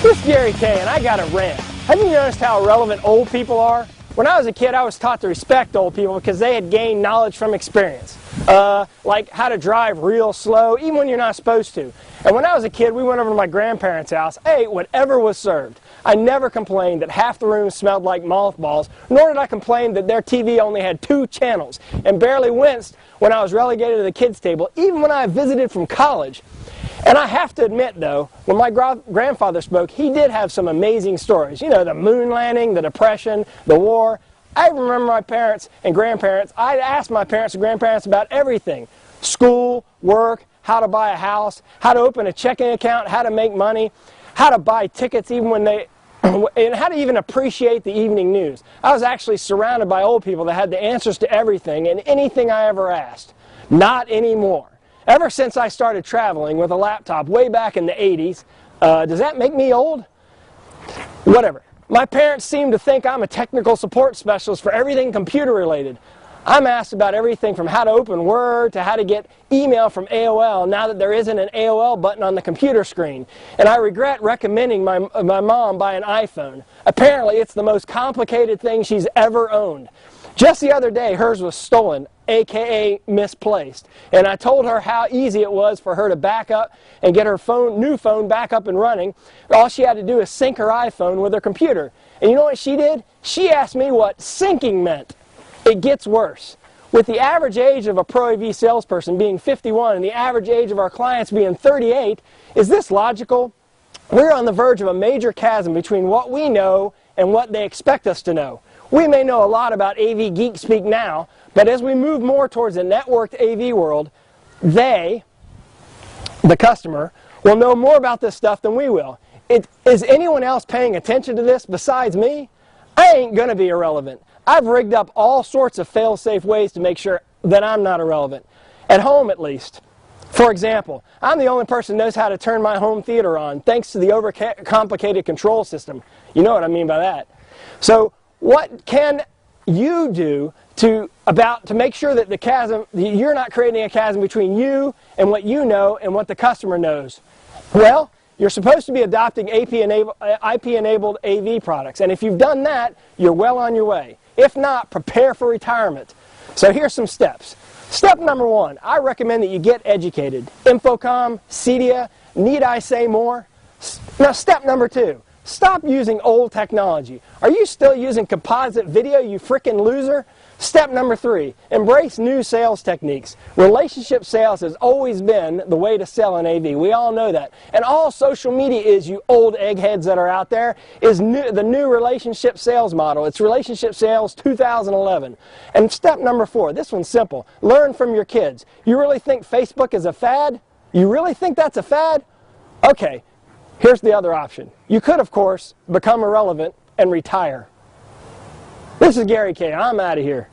This is Gary Kay, and I got a rant. Have you noticed how irrelevant old people are? When I was a kid, I was taught to respect old people because they had gained knowledge from experience. Like how to drive real slow, even when you're not supposed to. And when I was a kid, we went over to my grandparents' house. I ate whatever was served. I never complained that half the room smelled like mothballs, nor did I complain that their TV only had 2 channels, and barely winced when I was relegated to the kids' table, even when I visited from college. And I have to admit, though, when my grandfather spoke, he did have some amazing stories. You know, the moon landing, the Depression, the war. I remember my parents and grandparents. I'd ask my parents and grandparents about everything. School, work, how to buy a house, how to open a checking account, how to make money, how to buy tickets even when they... and how to even appreciate the evening news. I was actually surrounded by old people that had the answers to everything and anything I ever asked. Not anymore. Ever since I started traveling with a laptop way back in the 80s, does that make me old? Whatever. My parents seem to think I'm a technical support specialist for everything computer related. I'm asked about everything from how to open Word to how to get email from AOL now that there isn't an AOL button on the computer screen. And I regret recommending my mom buy an iPhone. Apparently it's the most complicated thing she's ever owned. Just the other day, hers was stolen, aka misplaced. And I told her how easy it was for her to back up and get her new phone back up and running. All she had to do is sync her iPhone with her computer. And you know what she did? She asked me what syncing meant. It gets worse. With the average age of a Pro AV salesperson being 51 and the average age of our clients being 38, is this logical? We're on the verge of a major chasm between what we know and what they expect us to know. We may know a lot about AV geek speak now, but as we move more towards a networked AV world, they, the customer, will know more about this stuff than we will. Is anyone else paying attention to this besides me? I ain't going to be irrelevant. I've rigged up all sorts of fail-safe ways to make sure that I'm not irrelevant. At home, at least. For example, I'm the only person who knows how to turn my home theater on, thanks to the overcomplicated control system. You know what I mean by that. So, what can you do to make sure that you're not creating a chasm between you and what you know and what the customer knows? Well, you're supposed to be adopting IP-enabled AV products, and if you've done that, you're well on your way. If not, prepare for retirement. So here's some steps. Step number 1, I recommend that you get educated. Infocom, Cedia, need I say more? Now step number 2, stop using old technology. Are you still using composite video, you frickin' loser? Step number 3, embrace new sales techniques. Relationship sales has always been the way to sell in AV. We all know that. And all social media is, you old eggheads that are out there, is the new relationship sales model. It's Relationship Sales 2011. And step number 4, this one's simple. Learn from your kids. You really think Facebook is a fad? You really think that's a fad? Okay, here's the other option. You could, of course, become irrelevant and retire. This is Gary Kay. I'm out of here.